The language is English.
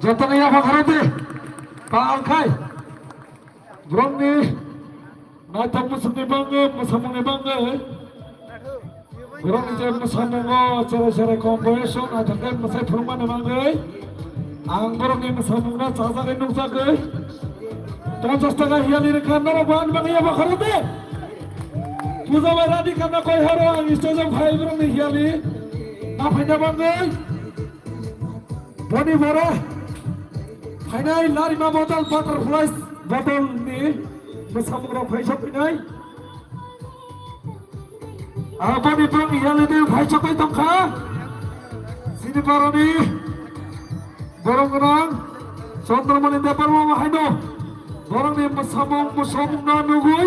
Jatang ya Bhakarate, Pak Khai, Brong ni, natam musuhnya bangga, musuhnya bangga. Brong ni musuhnya cara-cara competition, ada kan musuh perumahan bangga. Ang brong ni musuhnya cara kan nungsa ke. 50 টাকা হিয়ালি খান্নারা বান বানিয়ে Bhakarate. Puja beradi karena kau harang istana Khai Brong ni hiali, apa yang bangga? Bani bara. Finai lari ma botol butterfly botol ni bersama Khai Pinai. Apa ni Brong hiali ni Khai Chopai tongka. Sini para ni borong kerang. Sondra menindap perlu mahino. Borong ni bersama na nugui.